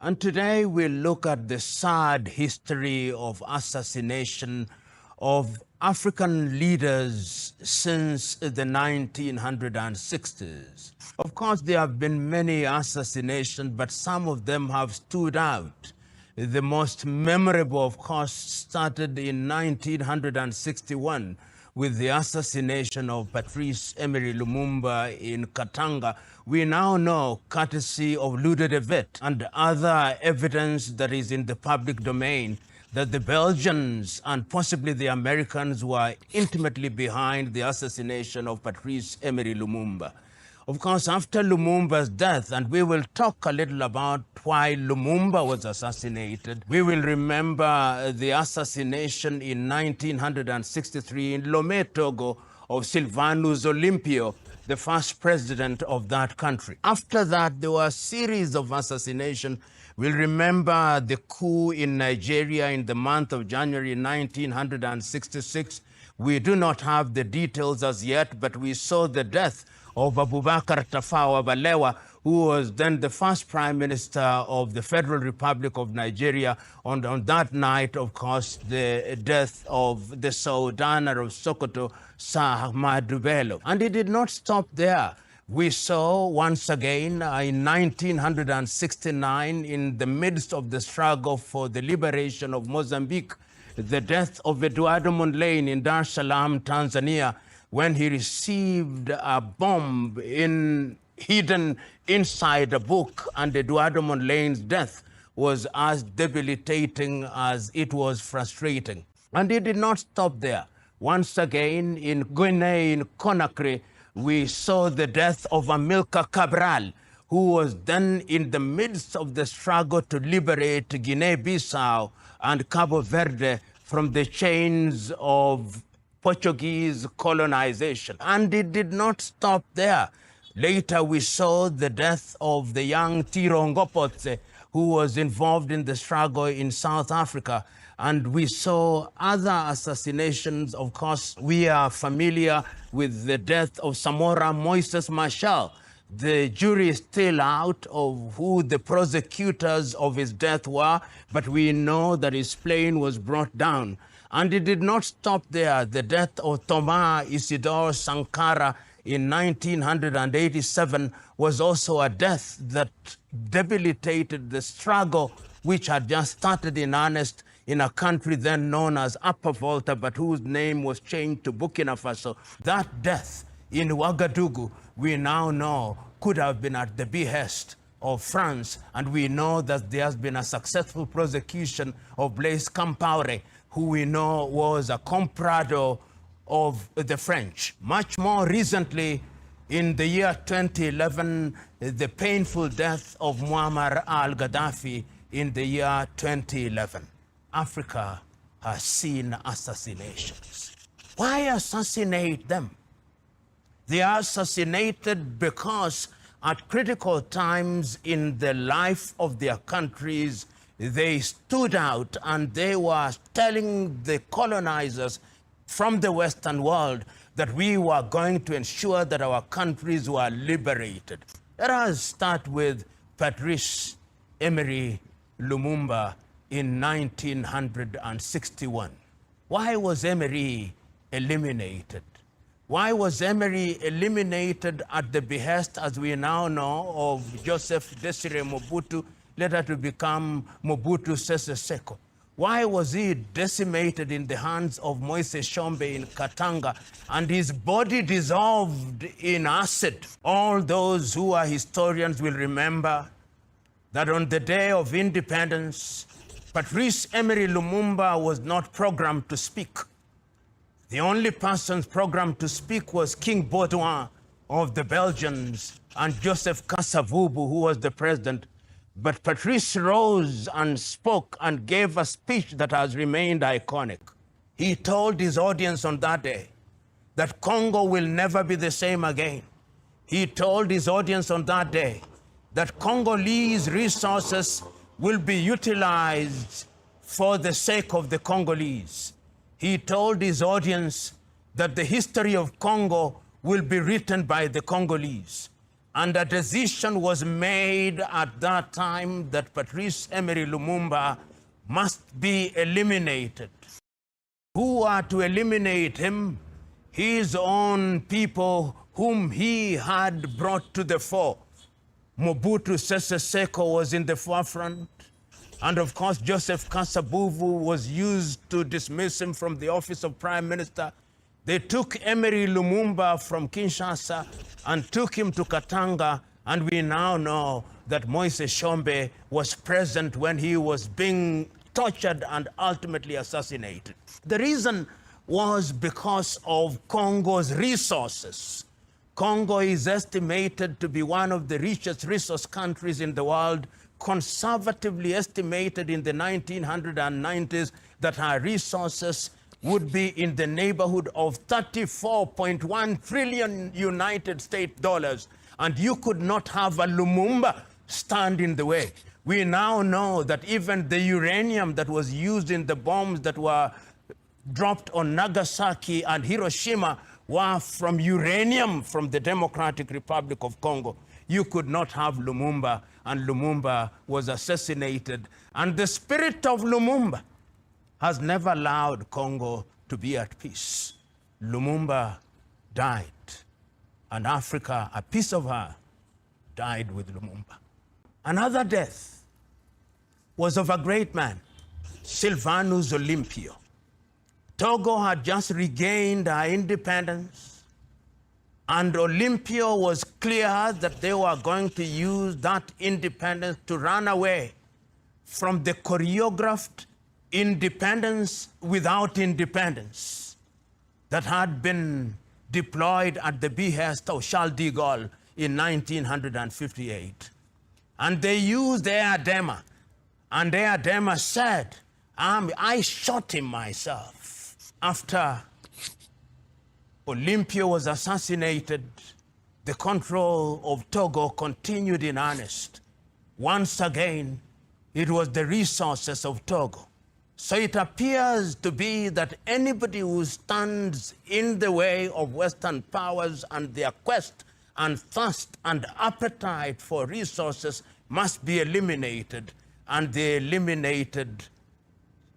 And today we'll look at the sad history of assassination of African leaders since the 1960s. Of course, there have been many assassinations, but some of them have stood out. The most memorable, of course, started in 1961 with the assassination of Patrice Emery Lumumba in Katanga. We now know, courtesy of Ludo de Vet and other evidence that is in the public domain, that the Belgians and possibly the Americans were intimately behind the assassination of Patrice Emery Lumumba. Of course, after Lumumba's death, and we will talk a little about why Lumumba was assassinated, we will remember the assassination in 1963 in Lomé, Togo, of Sylvanus Olympio, the first president of that country. After that, there were a series of assassinations. We'll remember the coup in Nigeria in the month of January 1966. We do not have the details as yet, but we saw the death of Abubakar Tafawa Balewa, who was then the first prime minister of the Federal Republic of Nigeria. On that night, of course, the death of the Sultan of Sokoto, Sir Ahmadu Bello. And it did not stop there. We saw once again in 1969, in the midst of the struggle for the liberation of Mozambique, the death of Eduardo Mondlane in Dar es Salaam, Tanzania, when he received a bomb hidden inside a book, and Eduardo Mondlane's death was as debilitating as it was frustrating. And it did not stop there. Once again, in Guinea, in Conakry, we saw the death of Amilcar Cabral, who was then in the midst of the struggle to liberate Guinea-Bissau and Cabo Verde from the chains of Portuguese colonization. And it did not stop there. Later, we saw the death of the young Tiro Ngopotse, who was involved in the struggle in South Africa. And we saw other assassinations. Of course, we are familiar with the death of Samora Moises Machel. The jury is still out of who the prosecutors of his death were, but we know that his plane was brought down. And it did not stop there. The death of Thomas Isidore Sankara in 1987 was also a death that debilitated the struggle which had just started in earnest in a country then known as Upper Volta, but whose name was changed to Burkina Faso. That death in Ouagadougou, we now know, could have been at the behest of France, and we know that there has been a successful prosecution of Blaise Compaoré, who we know was a comprador of the French. Much more recently, in the year 2011, the painful death of Muammar al-Gaddafi in the year 2011. Africa has seen assassinations. Why assassinate them? They are assassinated because at critical times in the life of their countries, they stood out and they were telling the colonizers from the Western world that we were going to ensure that our countries were liberated. Let us start with Patrice Emery Lumumba in 1961. Why was Emery eliminated? Why was Emery eliminated at the behest, as we now know, of Joseph Desire Mobutu, later to become Mobutu Sese Seko? Why was he decimated in the hands of Moise Tshombe in Katanga and his body dissolved in acid? All those who are historians will remember that on the day of independence, Patrice Emery Lumumba was not programmed to speak. The only persons programmed to speak was King Baudouin of the Belgians and Joseph Kasavubu, who was the president. But Patrice rose and spoke and gave a speech that has remained iconic. He told his audience on that day that Congo will never be the same again. He told his audience on that day that Congolese resources will be utilized for the sake of the Congolese. He told his audience that the history of Congo will be written by the Congolese. And a decision was made at that time that Patrice Emery Lumumba must be eliminated. Who are to eliminate him? His own people whom he had brought to the fore. Mobutu Sese Seko was in the forefront. And of course, Joseph Kasavubu was used to dismiss him from the office of Prime Minister. They took Emery Lumumba from Kinshasa and took him to Katanga, and we now know that Moise Tshombe was present when he was being tortured and ultimately assassinated. The reason was because of Congo's resources. Congo is estimated to be one of the richest resource countries in the world, conservatively estimated in the 1990s that our resources would be in the neighborhood of 34.1 trillion United States dollars, and you could not have a Lumumba stand in the way. We now know that even the uranium that was used in the bombs that were dropped on Nagasaki and Hiroshima were from uranium from the Democratic Republic of Congo. You could not have Lumumba, and Lumumba was assassinated. And the spirit of Lumumba has never allowed Congo to be at peace. Lumumba died, and Africa, a piece of her, died with Lumumba. Another death was of a great man, Sylvanus Olympio. Togo had just regained her independence, and Olympio was clear that they were going to use that independence to run away from the choreographed independence without independence that had been deployed at the behest of Charles de Gaulle in 1958. And they used Eyadema, and Eyadema said, I shot him myself. After Olympio was assassinated, the control of Togo continued in earnest. Once again, it was the resources of Togo. So it appears to be that anybody who stands in the way of Western powers and their quest and thirst and appetite for resources must be eliminated, and they eliminated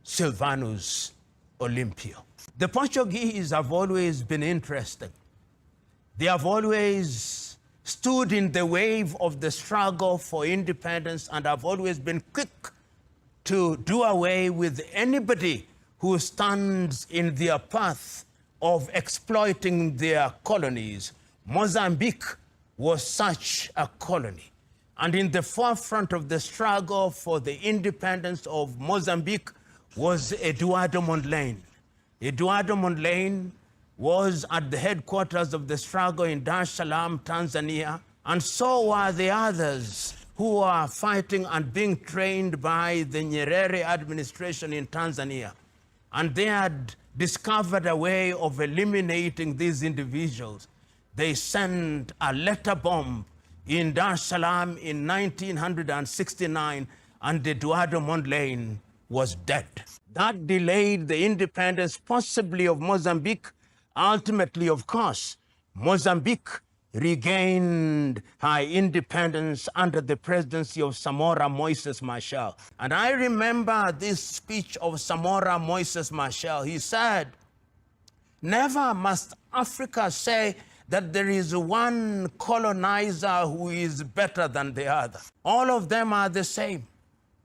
Sylvanus Olympio. The Portuguese have always been interesting. They have always stood in the wave of the struggle for independence and have always been quick to do away with anybody who stands in their path of exploiting their colonies. Mozambique was such a colony. And in the forefront of the struggle for the independence of Mozambique was Eduardo Mondlane. Eduardo Mondlane was at the headquarters of the struggle in Dar es Salaam, Tanzania, and so were the others who are fighting and being trained by the Nyerere administration in Tanzania. And they had discovered a way of eliminating these individuals. They sent a letter bomb in Dar es Salaam in 1969, and Eduardo Mondlane was dead. That delayed the independence, possibly of Mozambique. Ultimately, of course, Mozambique regained her independence under the presidency of Samora Moises Machel. And I remember this speech of Samora Moises Machel. He said, "Never must Africa say that there is one colonizer who is better than the other. All of them are the same.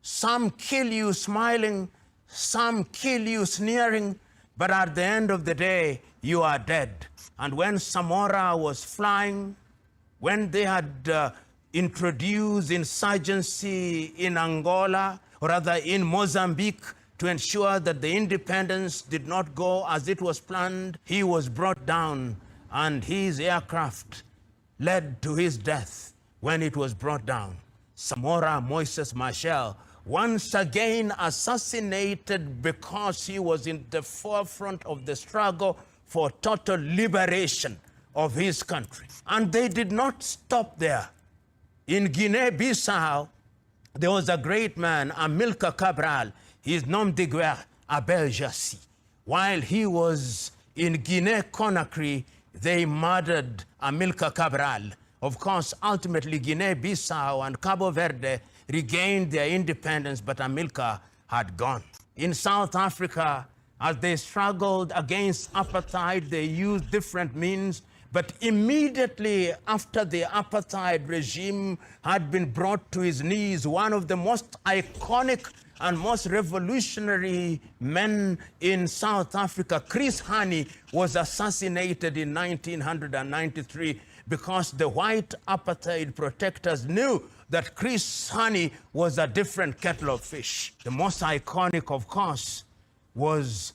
Some kill you smiling, some kill you sneering, but at the end of the day, you are dead." And when Samora was flying, when they had introduced insurgency in Angola, or rather in Mozambique, to ensure that the independence did not go as it was planned, he was brought down, and his aircraft led to his death when it was brought down. Samora Moises Machel, once again assassinated because he was in the forefront of the struggle for total liberation of his country. And they did not stop there. In Guinea-Bissau, there was a great man, Amilcar Cabral, his nom de guerre, Abel Jassy. While he was in Guinea-Conakry, they murdered Amilcar Cabral Of course, ultimately, Guinea-Bissau and Cabo Verde regained their independence, but Amilcar had gone. In South Africa, as they struggled against apartheid, they used different means, but immediately after the apartheid regime had been brought to his knees, one of the most iconic and most revolutionary men in South Africa, Chris Hani, was assassinated in 1993 because the white apartheid protectors knew that Chris Hani was a different kettle of fish. The most iconic, of course, was,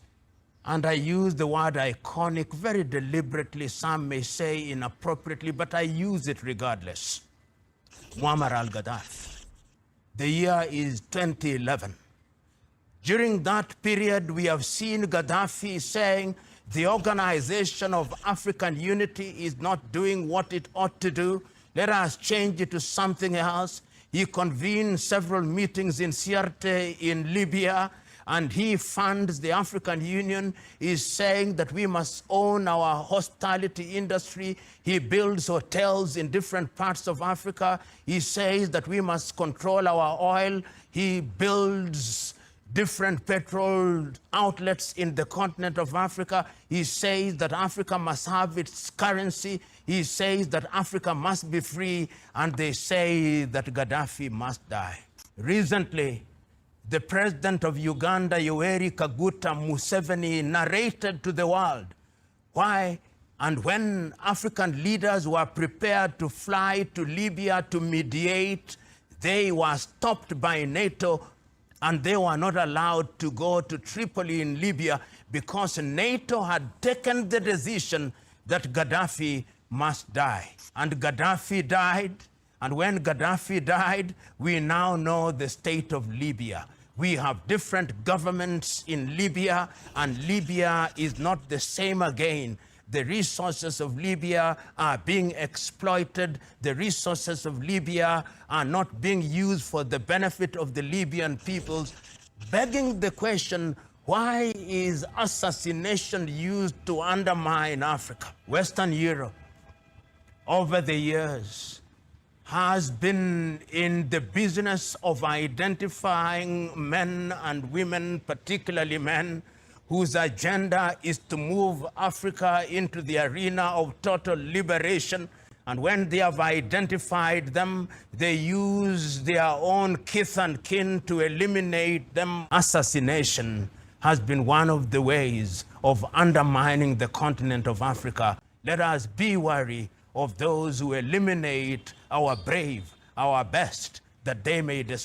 and I use the word iconic very deliberately, some may say inappropriately, but I use it regardless, Muammar al-Gaddafi. The year is 2011. During that period, we have seen Gaddafi saying the Organization of African Unity is not doing what it ought to do. Let us change it to something else. He convened several meetings in Sirte in Libya, and he funds the African Union. He's saying that we must own our hospitality industry. He builds hotels in different parts of Africa. He says that we must control our oil. He builds different petrol outlets in the continent of Africa. He says that Africa must have its currency. He says that Africa must be free, and they say that Gaddafi must die. Recently, the president of Uganda, Yoweri Kaguta Museveni, narrated to the world why and when African leaders were prepared to fly to Libya to mediate, they were stopped by NATO and they were not allowed to go to Tripoli in Libya because NATO had taken the decision that Gaddafi must die. And Gaddafi died, and when Gaddafi died, we now know the state of Libya. We have different governments in Libya, and Libya is not the same again. The resources of Libya are being exploited. The resources of Libya are not being used for the benefit of the Libyan peoples, begging the question, why is assassination used to undermine Africa? Western Europe, over the years, has been in the business of identifying men and women, particularly men, whose agenda is to move Africa into the arena of total liberation. And when they have identified them, they use their own kith and kin to eliminate them. Assassination has been one of the ways of undermining the continent of Africa. Let us be wary of those who eliminate our brave, our best, that they may destroy